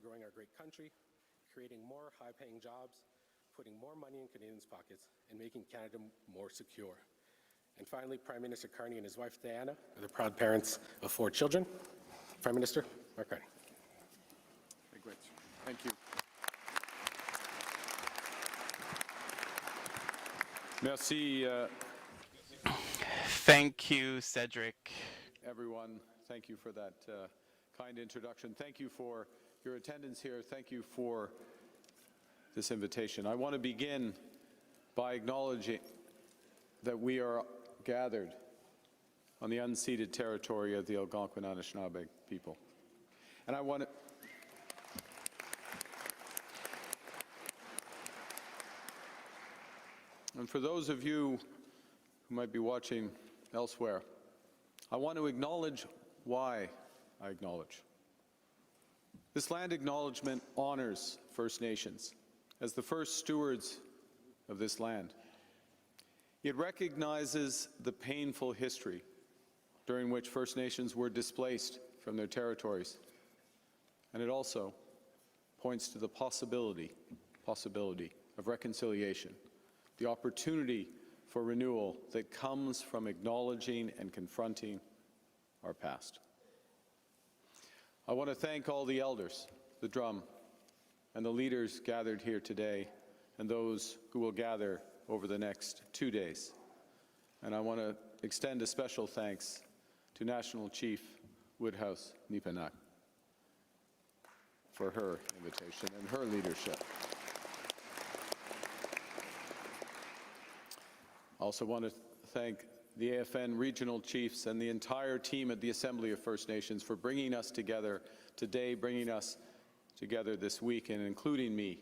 growing our great country, creating more high-paying jobs, putting more money in Canadians' pockets, and making Canada more secure. And finally, Prime Minister Carney and his wife Diana are the proud parents of 4 children. Prime Minister Mark Carney. Thank you. Merci. Thank you, Cedric. Everyone, thank you for that kind introduction. Thank you for your attendance here. Thank you for this invitation. I want to begin by acknowledging that we are gathered on the unceded territory of the Algonquin Anishinaabe people. And I want to And for those of you who might be watching elsewhere, I want to acknowledge why I acknowledge. This land acknowledgement honors First Nations as the first stewards of this land. It recognizes the painful history during which First Nations were displaced from their territories. And it also points to the possibility of reconciliation, the opportunity for renewal that comes from acknowledging and confronting our past. I want to thank all the elders, the drum, and the leaders gathered here today, and those who will gather over the next 2 days. And I want to extend a special thanks to National Chief Woodhouse Nipanak for her invitation and her leadership. I also want to thank the AFN regional chiefs and the entire team at the Assembly of First Nations for bringing us together today, bringing us together this week, and including me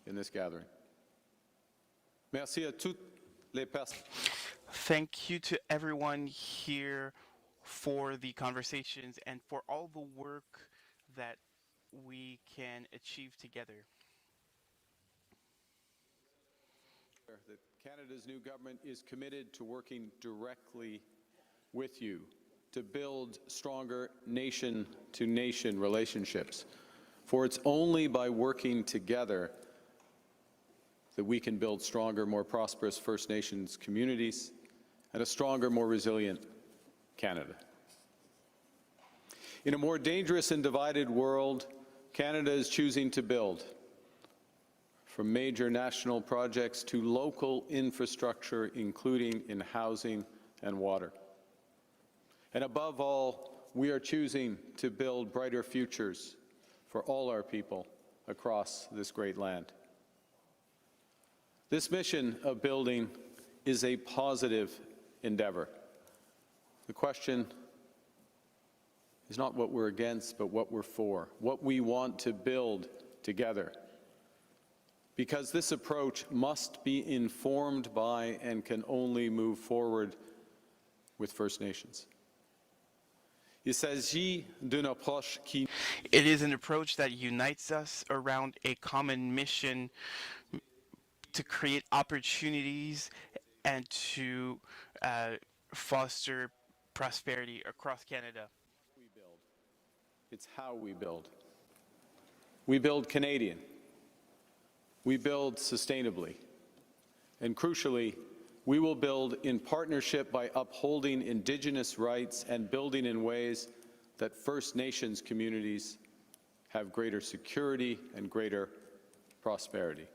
in this gathering. Merci à toutes les personnes. Thank you to everyone here for the conversations and for all the work that we can achieve together. That Canada's new government is committed to working directly with you to build stronger nation-to-nation relationships. For it's only by working together that we can build stronger, more prosperous First Nations communities and a stronger, more resilient Canada. In a more dangerous and divided world, Canada is choosing to build, from major national projects to local infrastructure, including in housing and water. And above all, we are choosing to build brighter futures for all our people across this great land. This mission of building is a positive endeavor. The question is not what we're against, but what we're for, what we want to build together. Because this approach must be informed by and can only move forward with First Nations. It is an approach that unites us around a common mission to create opportunities and to foster prosperity across Canada. We build. It's how we build. We build Canadian. We build sustainably. And crucially, we will build in partnership by upholding Indigenous rights and building in ways that First Nations communities have greater security and greater prosperity.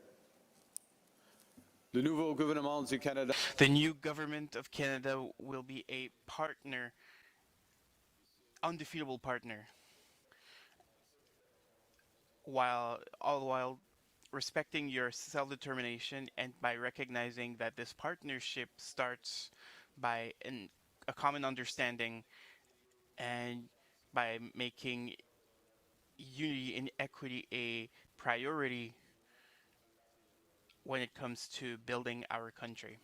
The new government of Canada will be a partner, undefeatable partner, all the while respecting your self-determination and by recognizing that this partnership starts by a common understanding and by making unity and equity a priority when it comes to building our country.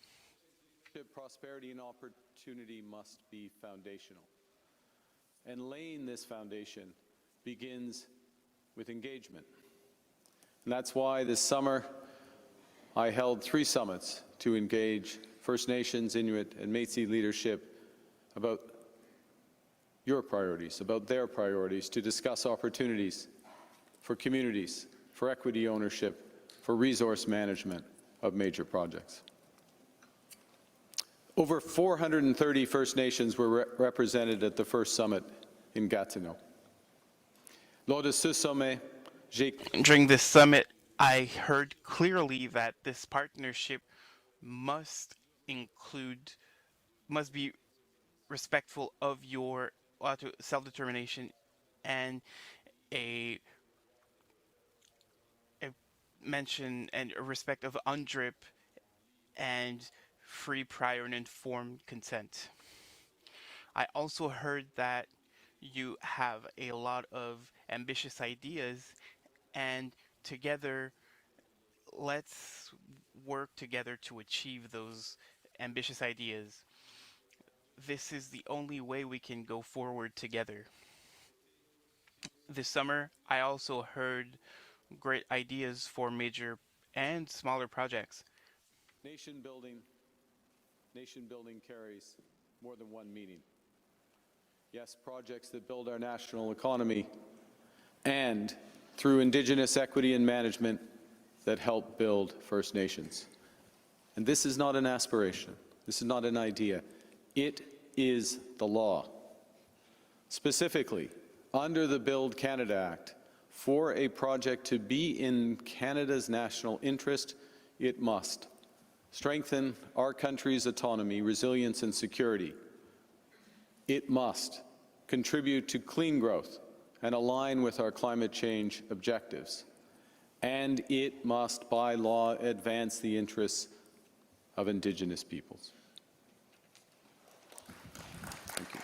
Prosperity and opportunity must be foundational. And laying this foundation begins with engagement. And that's why this summer I held 3 summits to engage First Nations, Inuit, and Métis leadership about your priorities, about their priorities, to discuss opportunities for communities, for equity ownership, for resource management of major projects. Over 430 First Nations were represented at the first summit in Gatineau. Lors de ce sommet, During this summit, I heard clearly that this partnership must be respectful of your self-determination and a mention and a respect of UNDRIP and free, prior, and informed consent. I also heard that you have a lot of ambitious ideas, and together, let's work together to achieve those ambitious ideas. This is the only way we can go forward together. This summer, I also heard great ideas for major and smaller projects. nation building carries more than one meaning. Yes, projects that build our national economy, and through Indigenous equity and management that help build First Nations. And this is not an aspiration. This is not an idea. It is the law. Specifically, under the Build Canada Act, for a project to be in Canada's national interest, it must strengthen our country's autonomy, resilience, and security. It must contribute to clean growth and align with our climate change objectives. And it must, by law, advance the interests of Indigenous peoples. Thank you.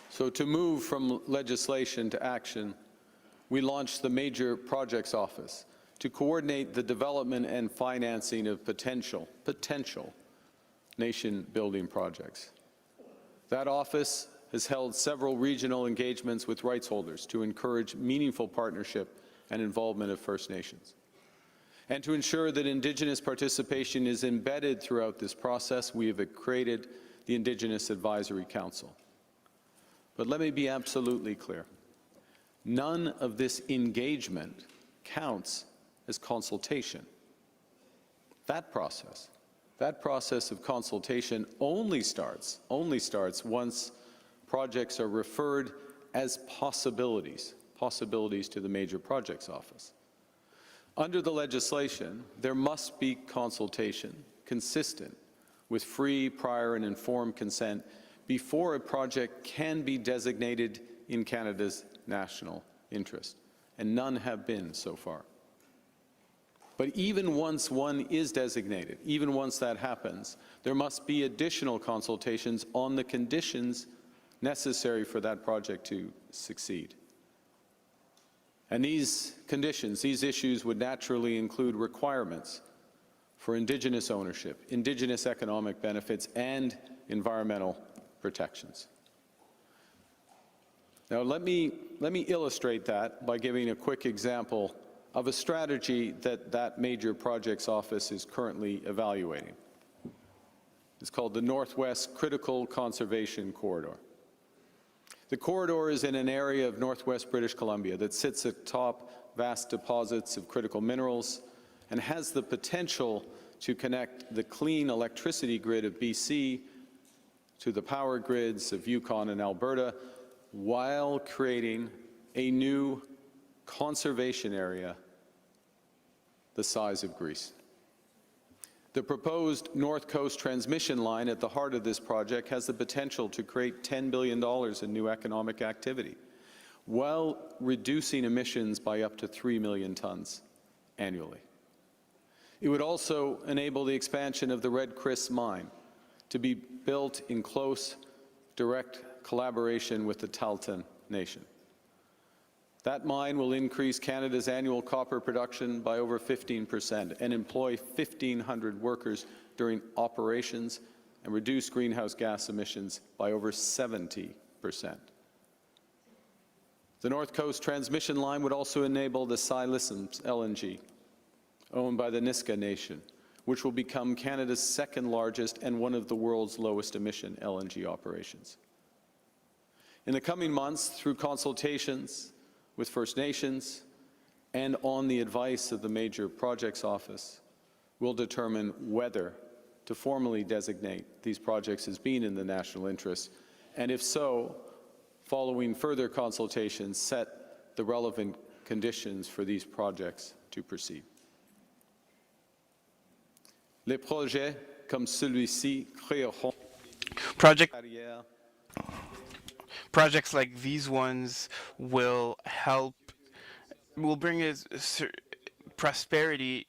So to move from legislation to action, we launched the Major Projects Office to coordinate the development and financing of potential nation-building projects. That office has held several regional engagements with rights holders to encourage meaningful partnership and involvement of First Nations. And to ensure that Indigenous participation is embedded throughout this process, we have created the Indigenous Advisory Council. But let me be absolutely clear. None of this engagement counts as consultation. That process of consultation only starts once projects are referred as possibilities to the Major Projects Office. Under the legislation, there must be consultation consistent with free, prior, and informed consent before a project can be designated in Canada's national interest, and none have been so far. But even once one is designated, even once that happens, there must be additional consultations on the conditions necessary for that project to succeed. And these conditions, these issues would naturally include requirements for Indigenous ownership, Indigenous economic benefits, and environmental protections. Now let me illustrate that by giving a quick example of a strategy that Major Projects Office is currently evaluating. It's called the Northwest Critical Conservation Corridor. The corridor is in an area of northwest British Columbia that sits atop vast deposits of critical minerals and has the potential to connect the clean electricity grid of BC to the power grids of Yukon and Alberta, while creating a new conservation area the size of Greece. The proposed North Coast transmission line at the heart of this project has the potential to create $10 billion in new economic activity, while reducing emissions by up to 3 million tons annually. It would also enable the expansion of the Red Chris mine to be built in close, direct collaboration with the Tahltan Nation. That mine will increase Canada's annual copper production by over 15% and employ 1,500 workers during operations and reduce greenhouse gas emissions by over 70%. The North Coast transmission line would also enable the Silissums LNG, owned by the Niska Nation, which will become Canada's second largest and one of the world's lowest emission LNG operations. In the coming months, through consultations with First Nations and on the advice of the Major Projects Office, we'll determine whether to formally designate these projects as being in the national interest, and if so, following further consultations, set the relevant conditions for these projects to proceed. Les projets comme celui-ci créeront Projects like these ones will bring us prosperity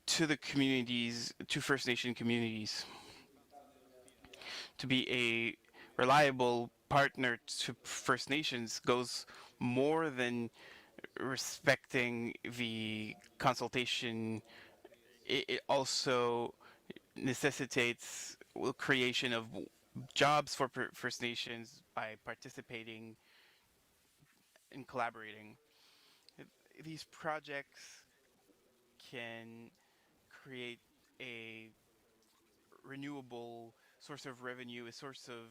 to the communities, to First Nation communities. To be a reliable partner to First Nations goes more than respecting the consultation. It also necessitates creation of jobs for First Nations by participating and collaborating. These projects can create a renewable source of revenue, a source of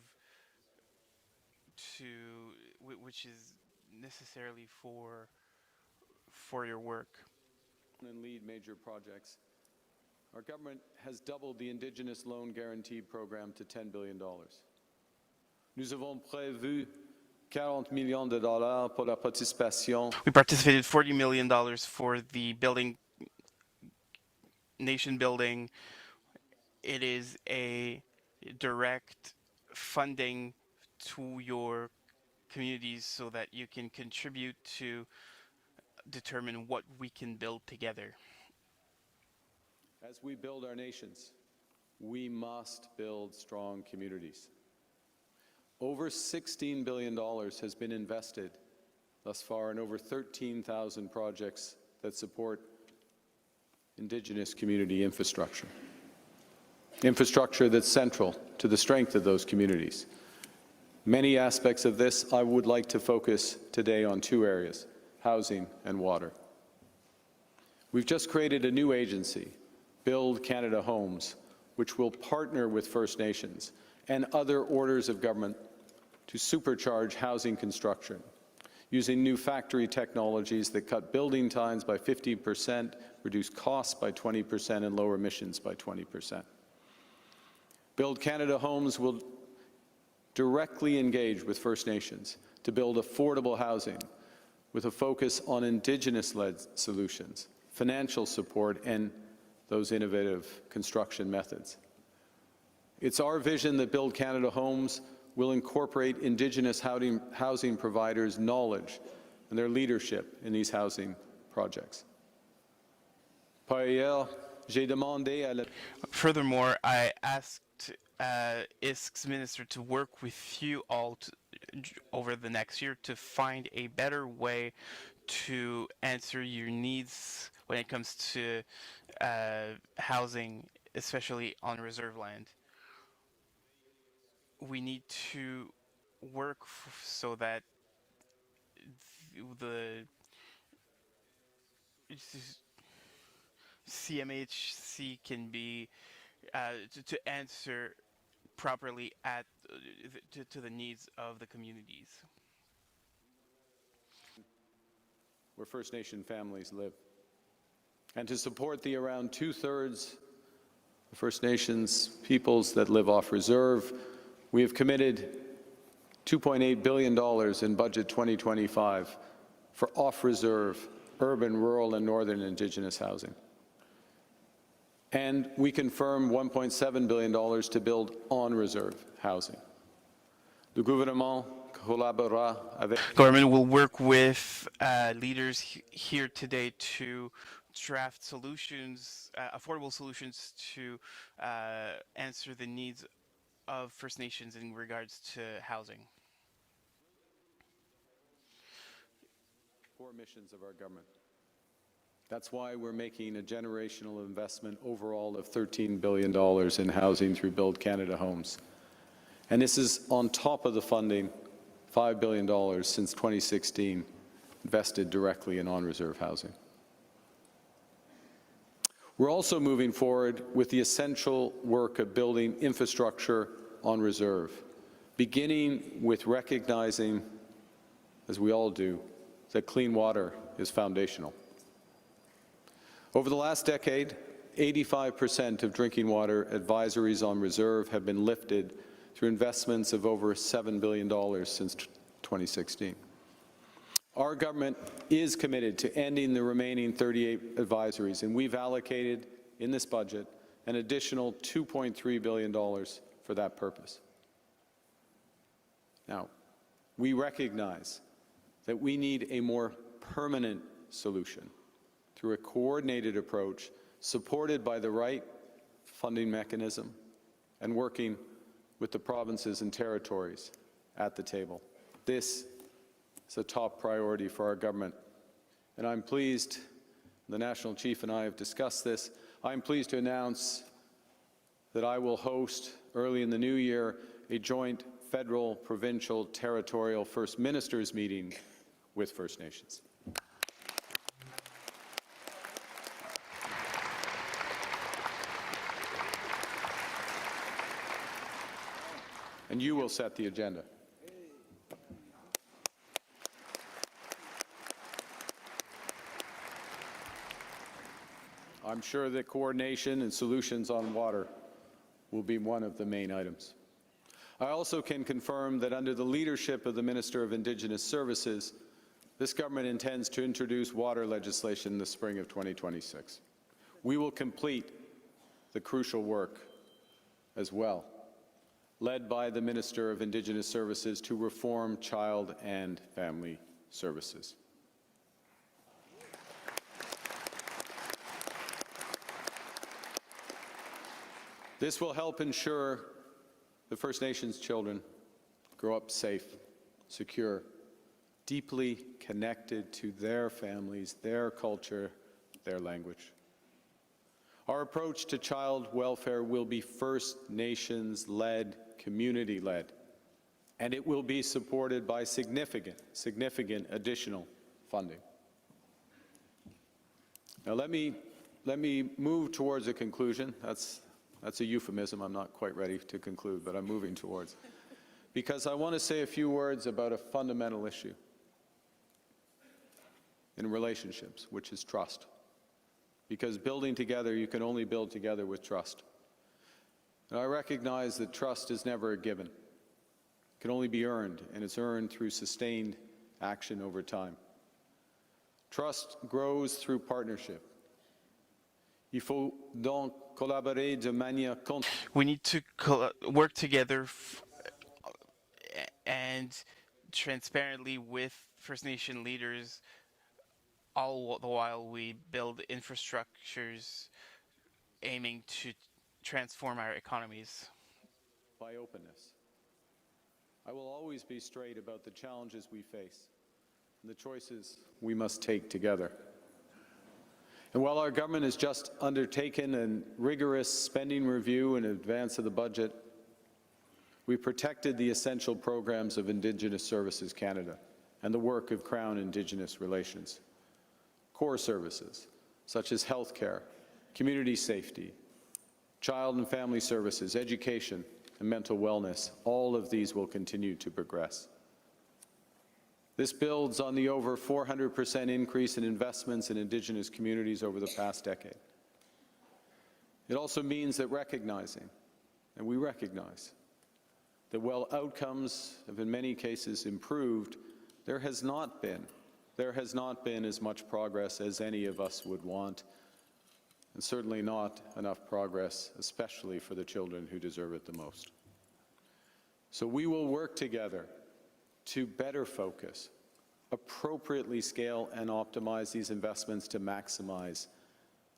which is necessarily for your work. And lead major projects. Our government has doubled the Indigenous Loan Guarantee Program to $10 billion. Nous avons prévu $40 millions pour la participation. We participated $40 million for the nation building. It is a direct funding to your communities so that you can contribute to determine what we can build together. As we build our nations, we must build strong communities. Over $16 billion has been invested thus far in over 13,000 projects that support Indigenous community infrastructure. Infrastructure that's central to the strength of those communities. Many aspects of this, I would like to focus today on two areas: housing and water. We've just created a new agency, Build Canada Homes, which will partner with First Nations and other orders of government to supercharge housing construction, using new factory technologies that cut building times by 50%, reduce costs by 20%, and lower emissions by 20%. Build Canada Homes will directly engage with First Nations to build affordable housing with a focus on Indigenous-led solutions, financial support, and those innovative construction methods. It's our vision that Build Canada Homes will incorporate Indigenous housing providers' knowledge and their leadership in these housing projects. Furthermore, I asked ISK's minister to work with you all over the next year to find a better way to answer your needs when it comes to housing, especially on reserve land. We need to work so that the CMHC can be to answer properly to the needs of the communities where First Nation families live, and to support the around 2/3 of First Nations peoples that live off reserve. We have committed $2.8 billion in Budget 2025 for off-reserve, urban, rural, and northern Indigenous housing. And we confirm $1.7 billion to build on-reserve housing. The gouvernement collaborera avec... Government will work with leaders here today to draft solutions, affordable solutions to answer the needs of First Nations in regards to housing. Core missions of our government. That's why we're making a generational investment overall of $13 billion in housing through Build Canada Homes. And this is on top of the funding, $5 billion since 2016, invested directly in on-reserve housing. We're also moving forward with the essential work of building infrastructure on reserve, beginning with recognizing, as we all do, that clean water is foundational. Over the last decade, 85% of drinking water advisories on reserve have been lifted through investments of over $7 billion since 2016. Our government is committed to ending the remaining 38 advisories, and we've allocated in this budget an additional $2.3 billion for that purpose. Now, we recognize that we need a more permanent solution through a coordinated approach supported by the right funding mechanism and working with the provinces and territories at the table. This is a top priority for our government. And I'm pleased, the National Chief and I have discussed this, I'm pleased to announce that I will host early in the new year a joint federal, provincial, territorial First Ministers meeting with First Nations. And you will set the agenda. I'm sure that coordination and solutions on water will be one of the main items. I also can confirm that under the leadership of the Minister of Indigenous Services, this government intends to introduce water legislation in the spring of 2026. We will complete the crucial work as well, led by the Minister of Indigenous Services, to reform child and family services. This will help ensure the First Nations children grow up safe, secure, deeply connected to their families, their culture, their language. Our approach to child welfare will be First Nations-led, community-led, and it will be supported by significant additional funding. Now let me move towards a conclusion. That's a euphemism. I'm not quite ready to conclude, but I'm moving towards. Because I want to say a few words about a fundamental issue in relationships, which is trust. Because building together, you can only build together with trust. And I recognize that trust is never a given. It can only be earned, and it's earned through sustained action over time. Trust grows through partnership. Il faut donc collaborer de manière We need to work together and transparently with First Nation leaders, all the while we build infrastructures aiming to transform our economies. by openness. I will always be straight about the challenges we face and the choices we must take together. And while our government has just undertaken a rigorous spending review in advance of the budget, we protected the essential programs of Indigenous Services Canada and the work of Crown Indigenous Relations. Core services such as healthcare, community safety, child and family services, education, and mental wellness, all of these will continue to progress. This builds on the over 400% increase in investments in Indigenous communities over the past decade. It also means that we recognize, that while outcomes have in many cases improved, there has not been as much progress as any of us would want, and certainly not enough progress, especially for the children who deserve it the most. So we will work together to better focus, appropriately scale and optimize these investments to maximize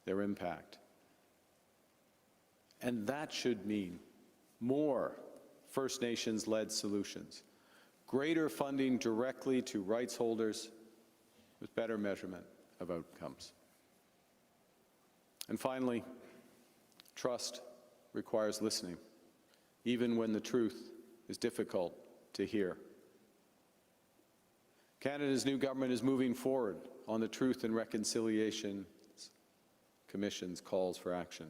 their impact. And that should mean more First Nations-led solutions, greater funding directly to rights holders with better measurement of outcomes. And finally, trust requires listening, even when the truth is difficult to hear. Canada's new government is moving forward on the Truth and Reconciliation Commission's calls for action.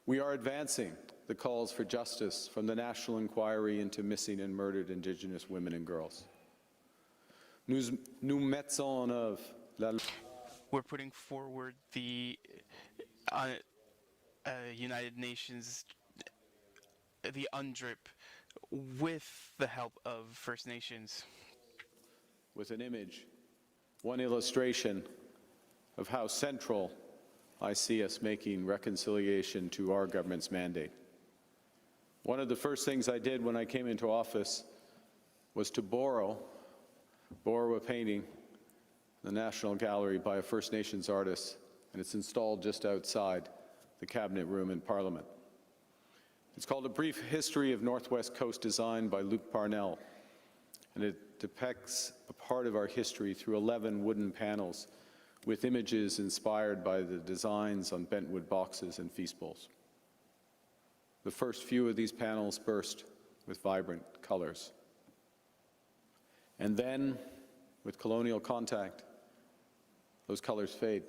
We are advancing the calls for justice from the National Inquiry into Missing and Murdered Indigenous Women and Girls. Nous mettons en œuvre la... We're putting forward the United Nations, the UNDRIP, with the help of First Nations. With an image, one illustration of how central I see us making reconciliation to our government's mandate. One of the first things I did when I came into office was to borrow a painting in the National Gallery by a First Nations artist, and it's installed just outside the Cabinet Room in Parliament. It's called A Brief History of Northwest Coast Design by Luke Parnell, and it depicts a part of our history through 11 wooden panels with images inspired by the designs on bentwood boxes and feast bowls. The first few of these panels burst with vibrant colors. And then, with colonial contact, those colors fade,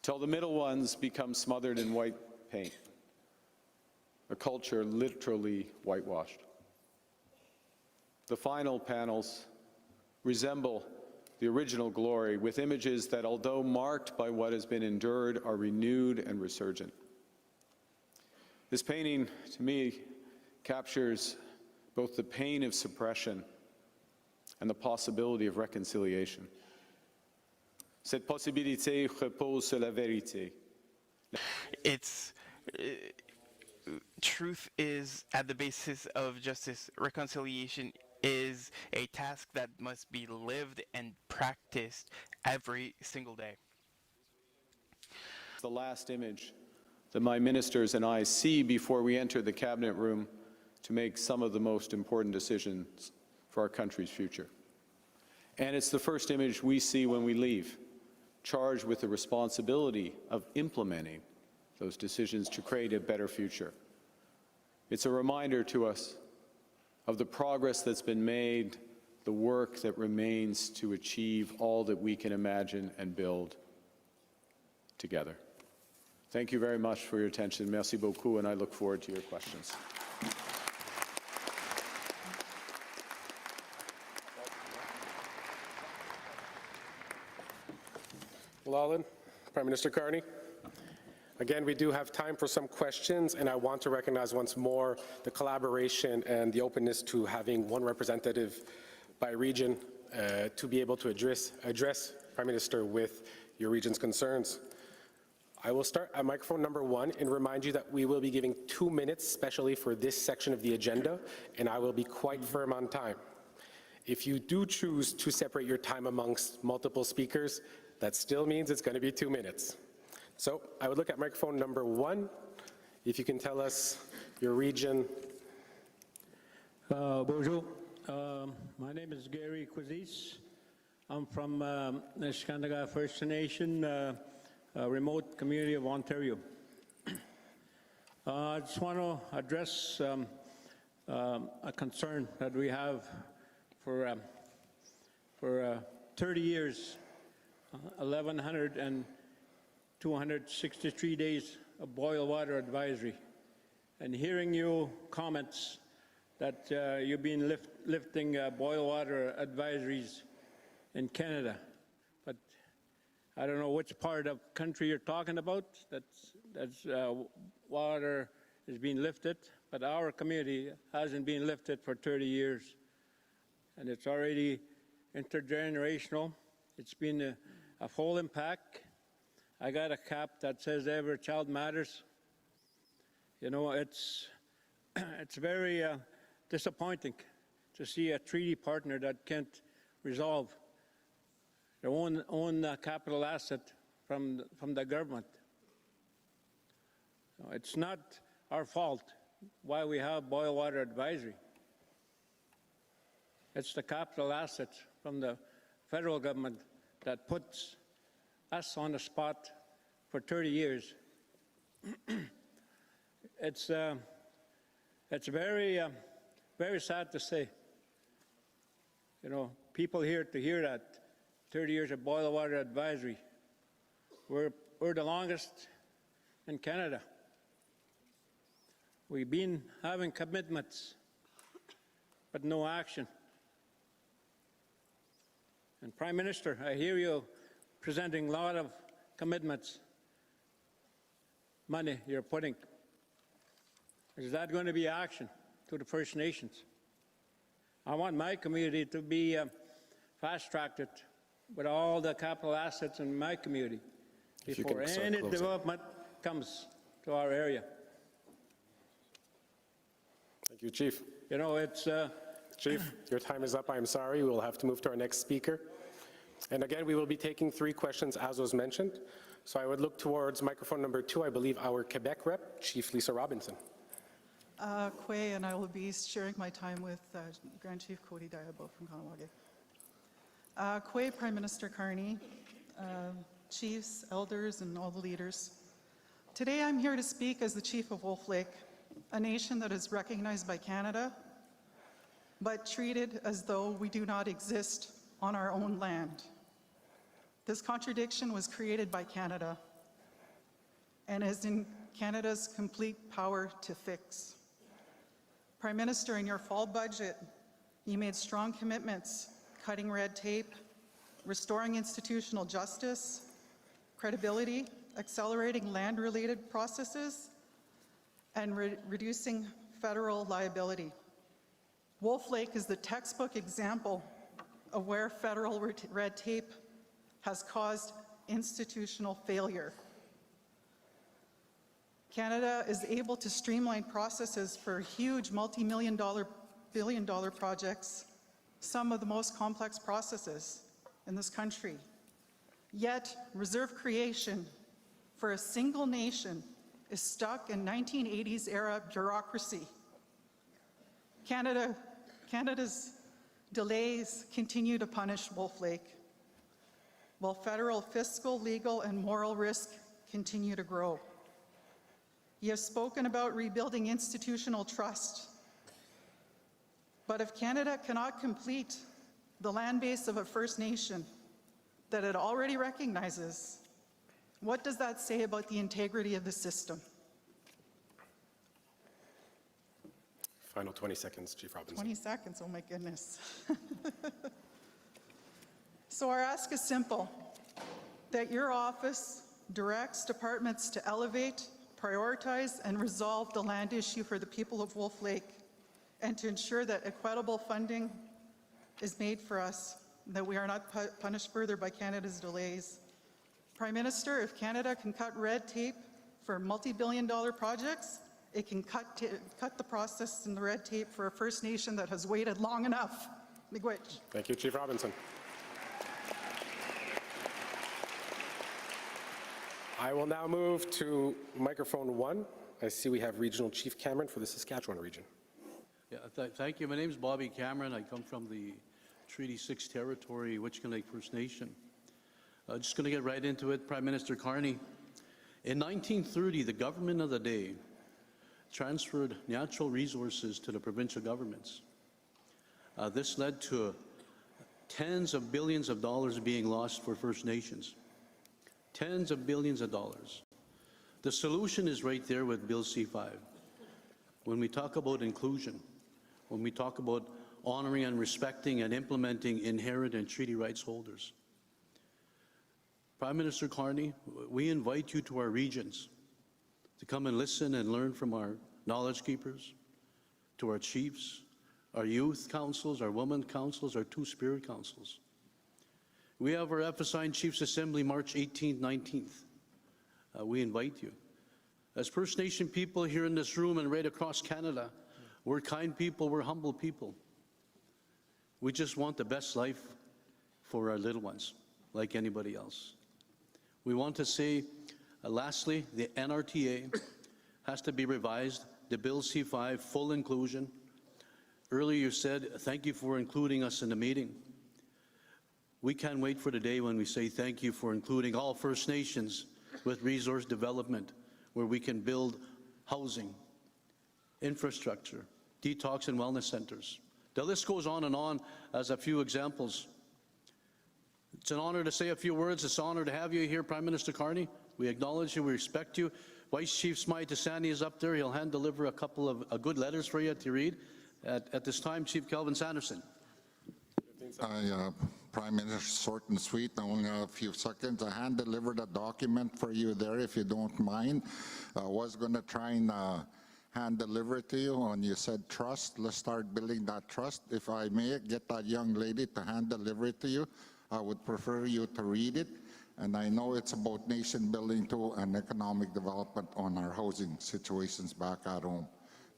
till the middle ones become smothered in white paint, a culture literally whitewashed. The final panels resemble the original glory, with images that, although marked by what has been endured, are renewed and resurgent. This painting, to me, captures both the pain of suppression and the possibility of reconciliation. Cette possibilité repose sur la vérité. Truth is at the basis of justice. Reconciliation is a task that must be lived and practiced every single day. The last image that my ministers and I see before we enter the Cabinet Room to make some of the most important decisions for our country's future. And it's the first image we see when we leave, charged with the responsibility of implementing those decisions to create a better future. It's a reminder to us of the progress that's been made, the work that remains to achieve all that we can imagine and build together. Thank you very much for your attention. Merci beaucoup, and I look forward to your questions. Lawlin, Prime Minister Carney. Again, we do have time for some questions, and I want to recognize once more the collaboration and the openness to having one representative by region to be able to address Prime Minister with your region's concerns. I will start at microphone number 1 and remind you that we will be giving 2 minutes, especially for this section of the agenda, and I will be quite firm on time. If you do choose to separate your time amongst multiple speakers, that still means it's going to be 2 minutes. So I would look at microphone number 1. If you can tell us your region. Bonjour. My name is Gary Quizis. I'm from the Canada First Nation, a remote community of Ontario. I just want to address a concern that we have for 30 years, 1,263 days of boil water advisory, and hearing you comments that you've been lifting boil water advisories in Canada, but I don't know which part of country you're talking about that's water is being lifted, but our community hasn't been lifted for 30 years, and it's already intergenerational. It's been a full impact. I got a cap that says every child matters. You know, it's very disappointing to see a treaty partner that can't resolve their own capital asset from the government. It's not our fault why we have boil water advisory. It's the capital assets from the federal government that puts us on the spot for 30 years. It's very, very sad to say. You know, people here to hear that 30 years of boil water advisory. We're the longest in Canada. We've been having commitments, but no action. And Prime Minister, I hear you presenting a lot of commitments, money you're putting. Is that going to be action to the First Nations? I want my community to be fast-tracked with all the capital assets in my community before any development comes to our area. Thank you, Chief. You know, it's... Chief, your time is up. I'm sorry. We will have to move to our next speaker. And again, we will be taking 3 questions as was mentioned. So I would look towards microphone number 2, I believe our Quebec rep, Chief Lisa Robinson. Quay, and I will be sharing my time with Grand Chief Cody Diabo from Kahnawake. Quay, Prime Minister Carney, chiefs, elders, and all the leaders. Today I'm here to speak as the Chief of Wolf Lake, a nation that is recognized by Canada, but treated as though we do not exist on our own land. This contradiction was created by Canada and is in Canada's complete power to fix. Prime Minister, in your fall budget, you made strong commitments, cutting red tape, restoring institutional justice, credibility, accelerating land-related processes, and reducing federal liability. Wolf Lake is the textbook example of where federal red tape has caused institutional failure. Canada is able to streamline processes for huge multi-million-dollar, billion-dollar projects, some of the most complex processes in this country. Yet, reserve creation for a single nation is stuck in 1980s-era bureaucracy. Canada's delays continue to punish Wolf Lake, while federal fiscal, legal, and moral risk continue to grow. You have spoken about rebuilding institutional trust, but if Canada cannot complete the land base of a First Nation that it already recognizes, what does that say about the integrity of the system? Final 20 seconds, Chief Robinson. 20 seconds, oh my goodness. So our ask is simple, that your office directs departments to elevate, prioritize, and resolve the land issue for the people of Wolf Lake, and to ensure that equitable funding is made for us, that we are not punished further by Canada's delays. Prime Minister, if Canada can cut red tape for multi-billion-dollar projects, it can cut the process and the red tape for a First Nation that has waited long enough. Miigwech. Thank you, Chief Robinson. I will now move to microphone 1. I see we have Regional Chief Cameron for the Saskatchewan region. Yeah, thank you. My name is Bobby Cameron. I come from the Treaty 6 territory, Witchkin Lake First Nation. Just going to get right into it. Prime Minister Carney, in 1930, the government of the day transferred natural resources to the provincial governments. This led to tens of billions of dollars being lost for First Nations. Tens of billions of dollars. The solution is right there with Bill C-5. When we talk about inclusion, when we talk about honoring and respecting and implementing inherent and treaty rights holders. Prime Minister Carney, we invite you to our regions to come and listen and learn from our knowledge keepers, to our chiefs, our youth councils, our women councils, our two-spirit councils. We have our FSI Chiefs Assembly March 18th, 19th. We invite you. As First Nation people here in this room and right across Canada, we're kind people, we're humble people. We just want the best life for our little ones, like anybody else. We want to say, lastly, the NRTA has to be revised, the Bill C-5, full inclusion. Earlier you said, thank you for including us in the meeting. We can't wait for the day when we say thank you for including all First Nations with resource development, where we can build housing, infrastructure, detox and wellness centers. The list goes on and on as a few examples. It's an honor to say a few words. It's an honor to have you here, Prime Minister Carney. We acknowledge you, we respect you. Vice Chief Smythe Tassani is up there. He'll hand deliver a couple of good letters for you to read. At this time, Chief Kelvin Sanderson. Prime Minister, short and sweet, I only have a few seconds. I hand-delivered a document for you there, if you don't mind. I was going to try and hand-deliver it to you when you said trust. Let's start building that trust. If I may get that young lady to hand-deliver it to you, I would prefer you to read it. And I know it's about nation building too and economic development on our housing situations back at home.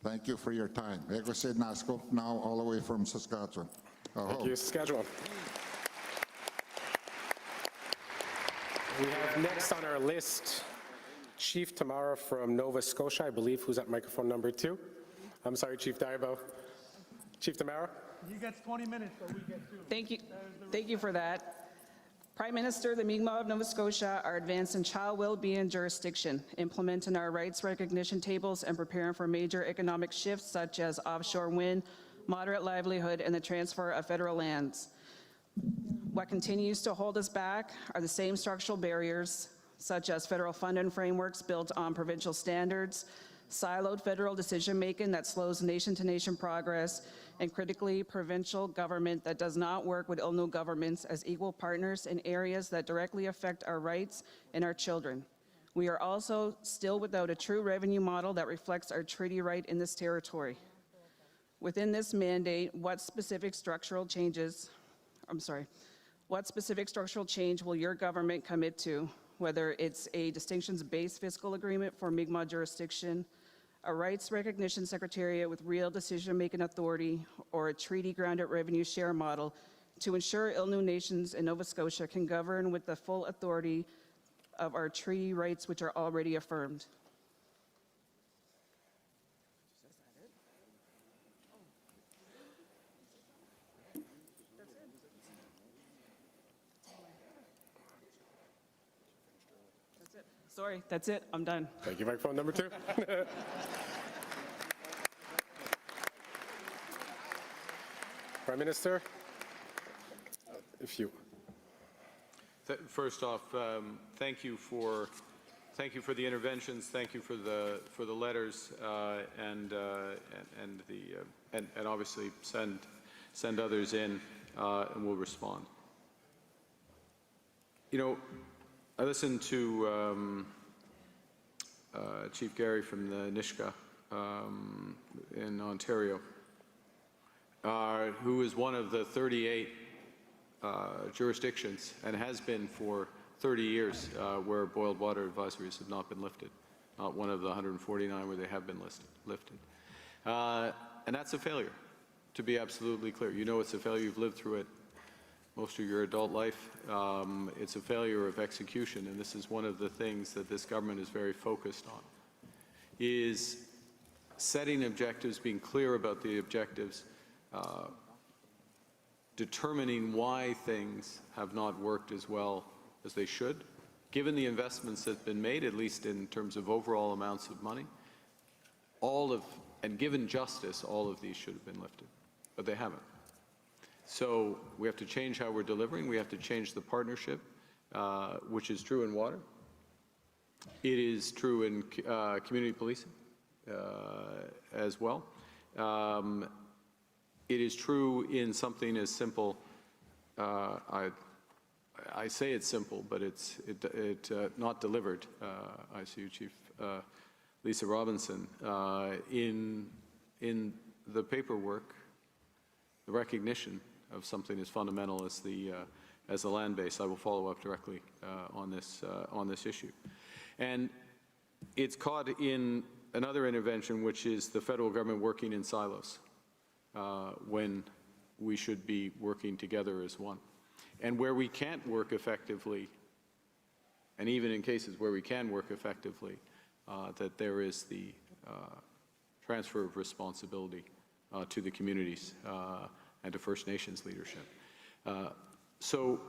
Thank you for your time. Ego Sid Nasco, now all the way from Saskatchewan. Thank you, Saskatchewan. We have next on our list Chief Tamara from Nova Scotia, I believe, who's at microphone number 2. I'm sorry, Chief Diabo. Chief Tamara? He gets 20 minutes, but we get 2. Thank you. Thank you for that. Prime Minister, the Mi'kmaq of Nova Scotia are advancing child well-being jurisdiction, implementing our rights recognition tables, and preparing for major economic shifts such as offshore wind, moderate livelihood, and the transfer of federal lands. What continues to hold us back are the same structural barriers, such as federal funding frameworks built on provincial standards, siloed federal decision-making that slows nation-to-nation progress, and critically, provincial government that does not work with ILNU governments as equal partners in areas that directly affect our rights and our children. We are also still without a true revenue model that reflects our treaty right in this territory. Within this mandate, what specific structural change will your government commit to, whether it's a distinctions-based fiscal agreement for Mi'kmaq jurisdiction, a rights recognition secretariat with real decision-making authority, or a treaty-grounded revenue share model to ensure ILNU nations in Nova Scotia can govern with the full authority of our treaty rights, which are already affirmed? Sorry, that's it. I'm done. Thank you. Microphone number 2. Prime Minister, if you. First off, thank you for the interventions. Thank you for the letters, and obviously send others in, and we'll respond. You know, I listened to Chief Gary from the Nishka in Ontario, who is one of the 38 jurisdictions, and has been for 30 years, where boiled water advisories have not been lifted, not one of the 149 where they have been lifted. And that's a failure, to be absolutely clear. You know it's a failure. You've lived through it most of your adult life. It's a failure of execution, and this is one of the things that this government is very focused on, is setting objectives, being clear about the objectives, determining why things have not worked as well as they should. Given the investments that have been made, at least in terms of overall amounts of money, and given justice, all of these should have been lifted, but they haven't. So we have to change how we're delivering. We have to change the partnership, which is true in water. It is true in community policing as well. It is true in something as simple. I say it's simple, but it's not delivered. I see you, Chief Lisa Robinson, in the paperwork, the recognition of something as fundamental as the land base. I will follow up directly on this issue, and it's caught in another intervention, which is the federal government working in silos when we should be working together as one, and where we can't work effectively, and even in cases where we can work effectively, that there is the transfer of responsibility to the communities and to First Nations leadership. So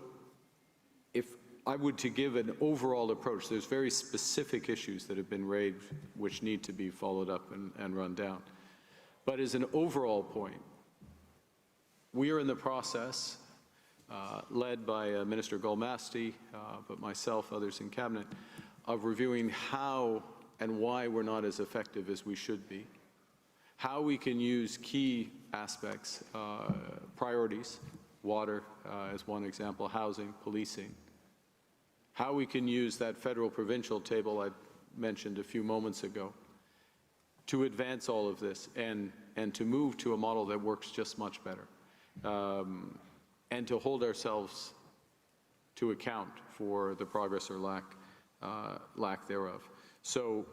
if I were to give an overall approach, there's very specific issues that have been raised which need to be followed up and run down. But as an overall point, we are in the process, led by Minister Golmasti, but myself, others in Cabinet, of reviewing how and why we're not as effective as we should be. How we can use key aspects, priorities, water as one example, housing, policing. How we can use that federal-provincial table I mentioned a few moments ago to advance all of this and to move to a model that works just much better, and to hold ourselves to account for the progress or lack thereof. So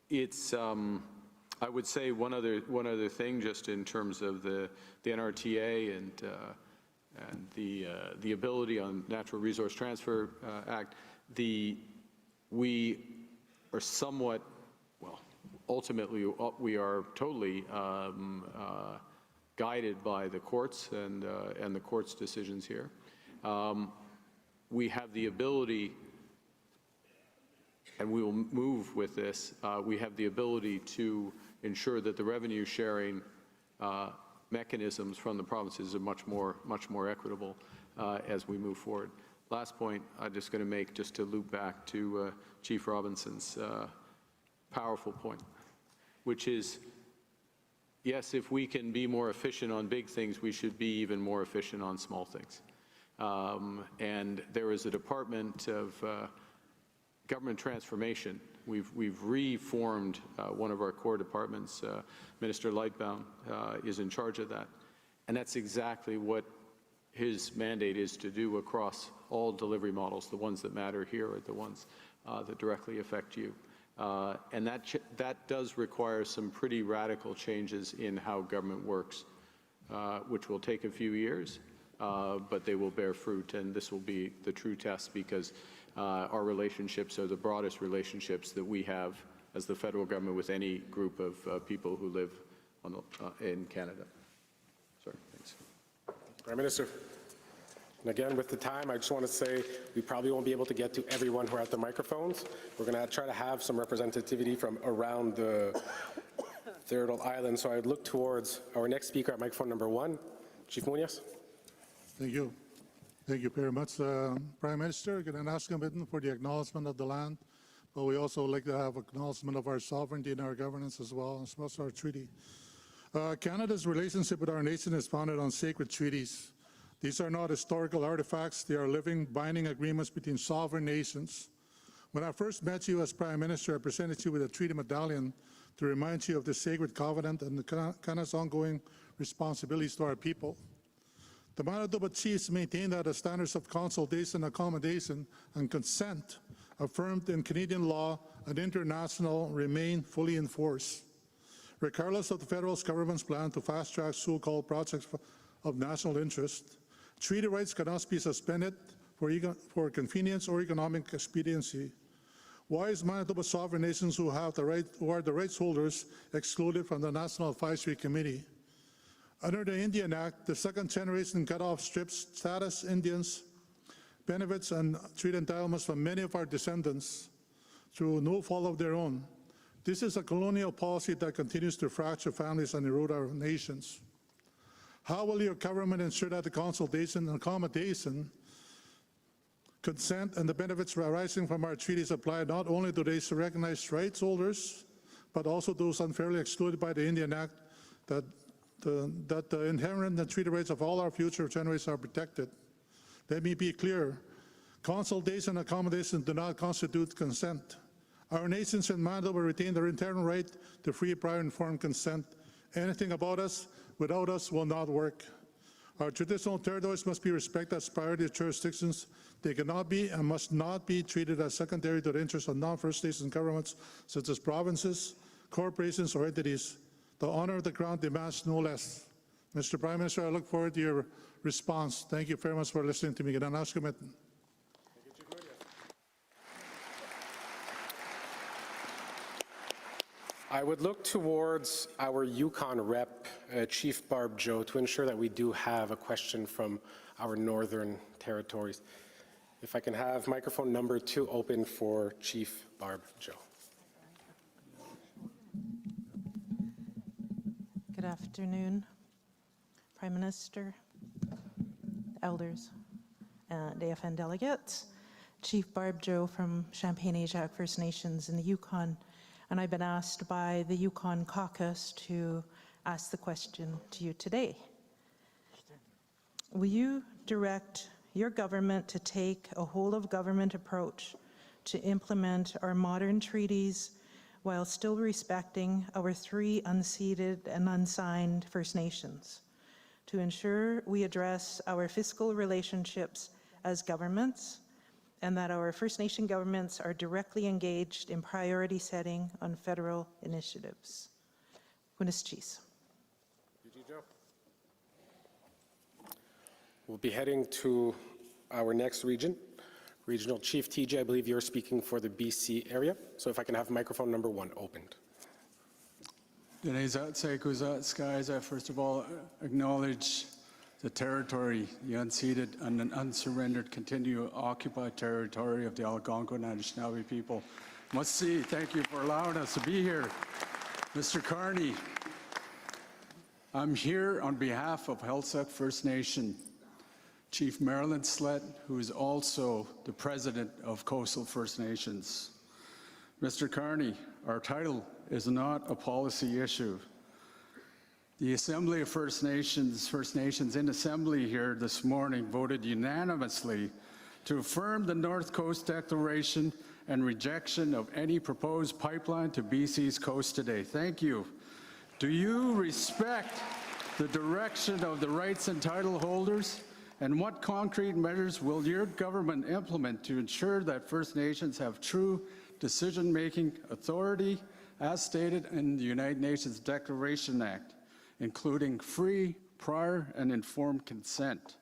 it's, I would say one other thing, just in terms of the NRTA and the ability on Natural Resource Transfer Act, we are somewhat, well, ultimately we are totally guided by the courts and the court's decisions here. We have the ability, and we will move with this, we have the ability to ensure that the revenue sharing mechanisms from the provinces are much more equitable as we move forward. Last point I'm just going to make, just to loop back to Chief Robinson's powerful point, which is, yes, if we can be more efficient on big things, we should be even more efficient on small things. And there is a Department of Government Transformation. We've reformed one of our core departments. Minister Lightbound is in charge of that. And that's exactly what his mandate is to do across all delivery models. The ones that matter here are the ones that directly affect you. And that does require some pretty radical changes in how government works, which will take a few years, but they will bear fruit, and this will be the true test, because our relationships are the broadest relationships that we have as the federal government with any group of people who live on in Canada. Sorry, thanks. Prime Minister. And again, with the time, I just want to say we probably won't be able to get to everyone who are at the microphones. We're going to try to have some representativity from around the Third Island. So I'd look towards our next speaker at microphone number 1, Chief Muñoz. Thank you. Thank you very much, Prime Minister. I'm going to ask him for the acknowledgement of the land, but we also would like to have acknowledgement of our sovereignty and our governance as well as our treaty. Canada's relationship with our nation is founded on sacred treaties. These are not historical artifacts. They are living, binding agreements between sovereign nations. When I first met you as Prime Minister, I presented you with a treaty medallion to remind you of the sacred covenant and Canada's ongoing responsibilities to our people. The Manitoba Chiefs maintain that the standards of consultation, accommodation, and consent affirmed in Canadian law and international remain fully in force. Regardless of the federal government's plan to fast-track so-called projects of national interest, treaty rights cannot be suspended for convenience or economic expediency. Why is Manitoba sovereign nations who are the rights holders excluded from the National Advisory Committee? Under the Indian Act, the second-generation cutoff strips status Indians benefits and treaty entitlements from many of our descendants through no fault of their own. This is a colonial policy that continues to fracture families and erode our nations. How will your government ensure that the consultation and accommodation, consent, and the benefits arising from our treaties apply not only to these recognized rights holders, but also those unfairly excluded by the Indian Act, that the inherent and treaty rights of all our future generations are protected? Let me be clear. Consultation and accommodation do not constitute consent. Our nations in Manitoba retain their internal right to free, prior, informed consent. Anything about us without us will not work. Our traditional territories must be respected as priority jurisdictions. They cannot be and must not be treated as secondary to the interests of non-First Nation governments, such as provinces, corporations, or entities. The honor of the Crown demands no less. Mr. Prime Minister, I look forward to your response. Thank you very much for listening to me. I would look towards our Yukon rep, Chief Barb Joe, to ensure that we do have a question from our northern territories. If I can have microphone number 2 open for Chief Barb Joe. Good afternoon, Prime Minister, elders, and AFN delegates. Chief Barb Joe from Champagne-Ajac First Nations in the Yukon. and I've been asked by the Yukon Caucus to ask the question to you today. Will you direct your government to take a whole-of-government approach to implement our modern treaties while still respecting our 3 unceded and unsigned First Nations, to ensure we address our fiscal relationships as governments, and that our First Nation governments are directly engaged in priority setting on federal initiatives? Buenos Cheese. We'll be heading to our next region. Regional Chief TJ, I believe you're speaking for the BC area. So if I can have microphone number 1 opened. First of all, acknowledge the territory, the unceded and unsurrendered, continue occupied territory of the Algonquin and Anishinaabe people. Must see, thank you for allowing us to be here. Mr. Carney, I'm here on behalf of Heiltsuk First Nation, Chief Marilyn Slett, who is also the president of Coastal First Nations. Mr. Carney, our title is not a policy issue. The Assembly of First Nations in Assembly here this morning voted unanimously to affirm the North Coast Declaration and rejection of any proposed pipeline to BC's coast today. Thank you. Do you respect the direction of the rights and title holders? And what concrete measures will your government implement to ensure that First Nations have true decision-making authority as stated in the United Nations Declaration Act, including free, prior, and informed consent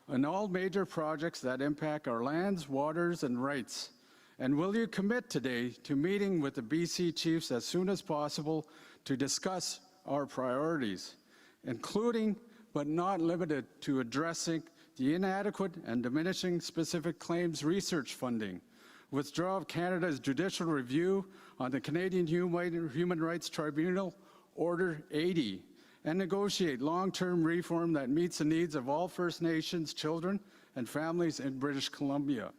on all major projects that impact our lands, waters, and rights? And will you commit today to meeting with the BC chiefs as soon as possible to discuss our priorities, including but not limited to addressing the inadequate and diminishing specific claims research funding, withdrawal of Canada's judicial review on the Canadian Human Rights Tribunal Order 80, and negotiate long-term reform that meets the needs of all First Nations children and families in British Columbia,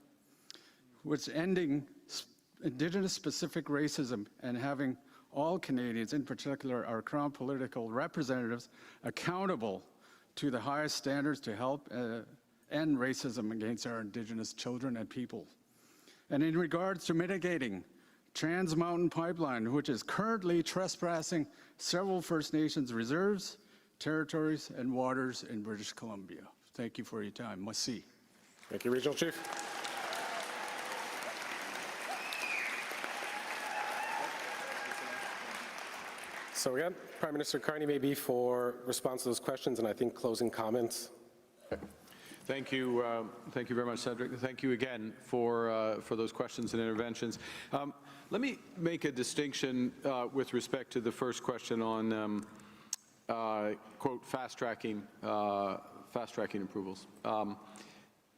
which ending Indigenous-specific racism and having all Canadians, in particular our Crown political representatives, accountable to the highest standards to help end racism against our Indigenous children and people. And in regards to mitigating Trans Mountain Pipeline, which is currently trespassing several First Nations reserves, territories, and waters in British Columbia. Thank you for your time. Must see. Thank you, Regional Chief. So again, Prime Minister Carney, maybe for response to those questions and I think closing comments. Thank you very much, Cedric. Thank you again for those questions and interventions. Let me make a distinction with respect to the first question on quote fast-tracking approvals.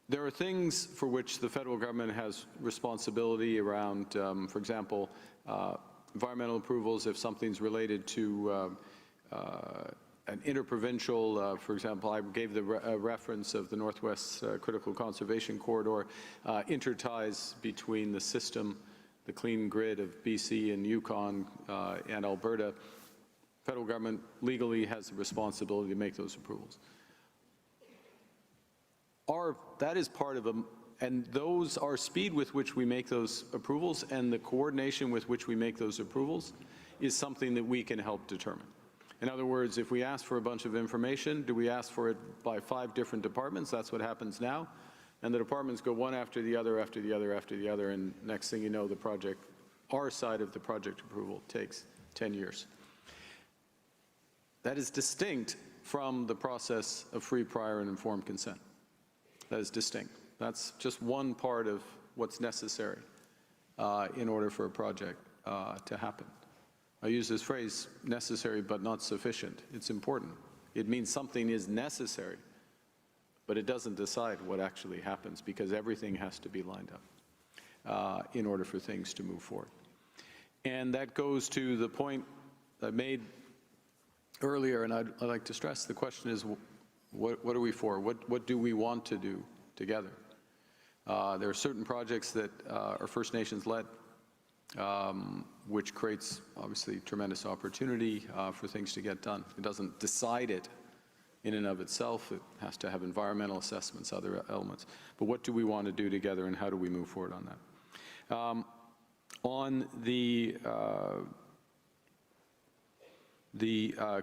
There are things for which the federal government has responsibility around, for example, environmental approvals if something's related to an interprovincial, for example, I gave the reference of the Northwest Critical Conservation Corridor, interties between the system, the clean grid of BC and Yukon and Alberta. Federal government legally has the responsibility to make those approvals. That is part of them, and those are speed with which we make those approvals and the coordination with which we make those approvals is something that we can help determine. In other words, if we ask for a bunch of information, do we ask for it by 5 different departments? That's what happens now. And the departments go one after the other, after the other, after the other, and next thing you know, the project, our side of the project approval takes 10 years. That is distinct from the process of free, prior, and informed consent. That is distinct. That's just one part of what's necessary in order for a project to happen. I use this phrase, necessary but not sufficient. It's important. It means something is necessary, but it doesn't decide what actually happens because everything has to be lined up in order for things to move forward. And that goes to the point I made earlier, and I'd like to stress, the question is, what are we for? What do we want to do together? There are certain projects that are First Nations led. which creates obviously tremendous opportunity for things to get done. It doesn't decide it in and of itself. It has to have environmental assessments, other elements. But what do we want to do together, and how do we move forward on that? On the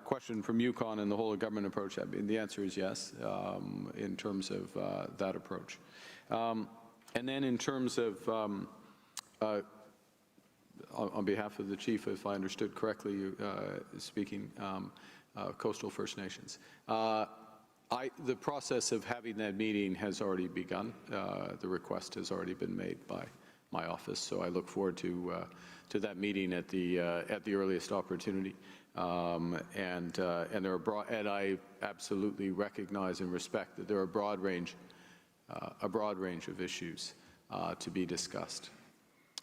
question from Yukon and the whole of government approach, I mean, the answer is yes, in terms of that approach. And then in terms of, on behalf of the Chief, if I understood correctly, speaking, coastal First Nations. The process of having that meeting has already begun. The request has already been made by my office, so I look forward to that meeting at the earliest opportunity. And there are and I absolutely recognize and respect that there are a broad range of issues to be discussed.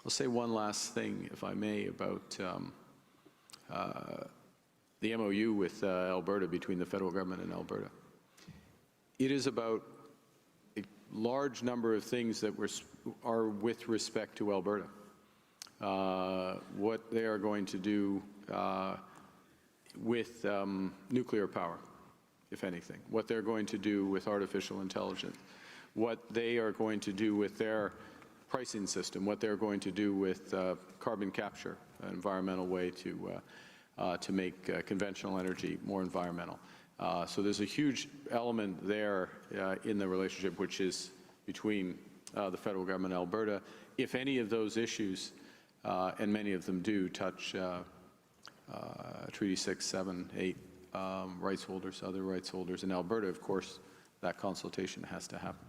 I'll say one last thing, if I may, about the MOU with Alberta, between the federal government and Alberta. It is about a large number of things that are with respect to Alberta. What they are going to do with nuclear power, if anything, what they're going to do with artificial intelligence, what they are going to do with their pricing system, what they're going to do with carbon capture, an environmental way to make conventional energy more environmental. So there's a huge element there in the relationship, which is between the federal government and Alberta. If any of those issues, and many of them do, touch Treaty 6, 7, 8 rights holders, other rights holders in Alberta, of course, that consultation has to happen.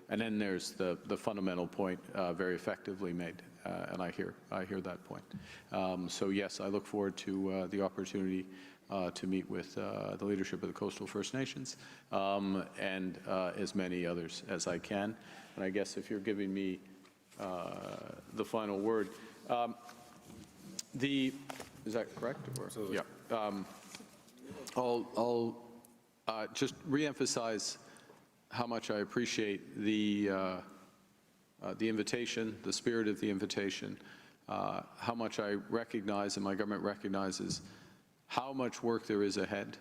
And then there's the fundamental point very effectively made, and I hear that point. So yes, I look forward to the opportunity to meet with the leadership of the Coastal First Nations and as many others as I can. And I guess if you're giving me the final word, is that correct? Or? Absolutely. Yeah. I'll just reemphasize how much I appreciate the invitation, the spirit of the invitation, how much I recognize and my government recognizes how much work there is ahead,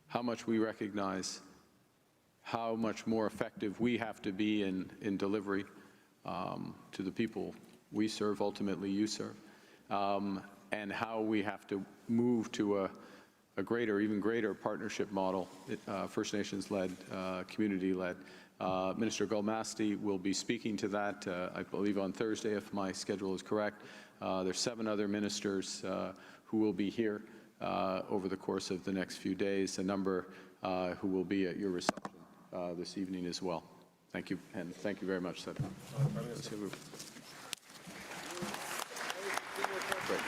how much we recognize how much more effective we have to be in delivery to the people we serve, ultimately you serve, and how we have to move to a greater, even greater partnership model, First Nations-led, community-led. Minister Gulmasti will be speaking to that, I believe, on Thursday, if my schedule is correct. There's 7 other ministers who will be here over the course of the next few days, a number who will be at your reception this evening as well. Thank you, and thank you very much, Senator. Great.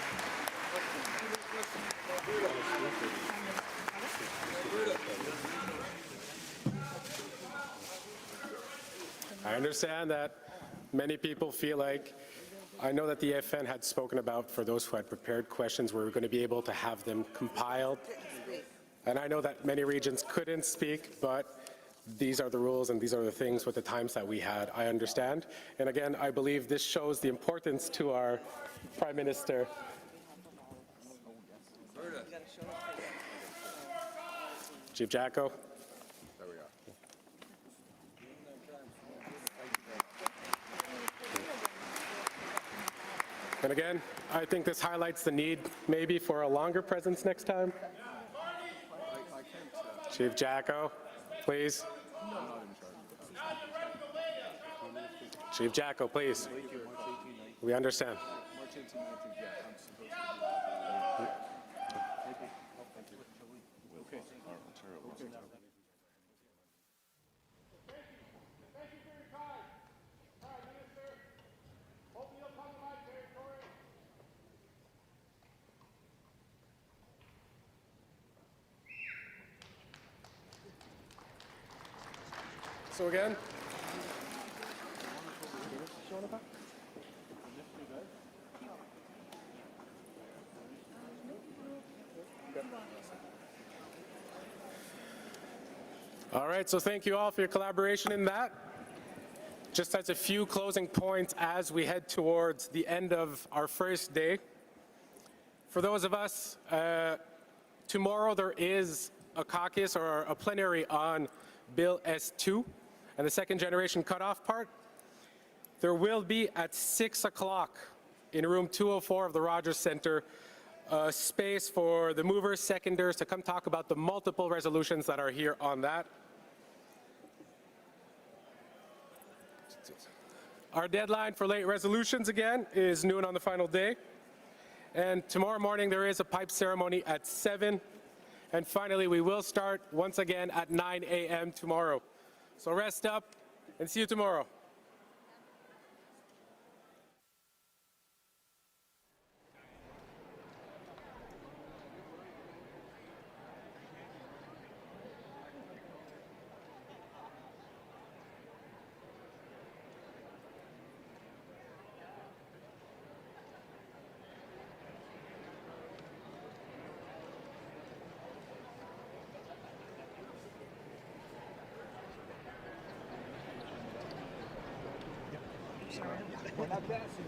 I understand that many people feel like, I know that the AFN had spoken about, for those who had prepared questions, we were going to be able to have them compiled. And I know that many regions couldn't speak, but these are the rules and these are the things with the times that we had. I understand. And again, I believe this shows the importance to our Prime Minister. Chief Jacko. And again, I think this highlights the need maybe for a longer presence next time. Chief Jacko, please. Chief Jacko, please. We understand. So again, all right, so thank you all for your collaboration in that. Just as a few closing points as we head towards the end of our first day. For those of us, tomorrow there is a caucus or a plenary on Bill S2 and the second generation cutoff part. There will be at 6 o'clock in room 204 of the Rogers Centre a space for the movers, seconders to come talk about the multiple resolutions that are here on that. Our deadline for late resolutions again is noon on the final day. And tomorrow morning there is a pipe ceremony at 7. And finally we will start once again at 9 a.m. tomorrow. So rest up and see you tomorrow. We're not passing.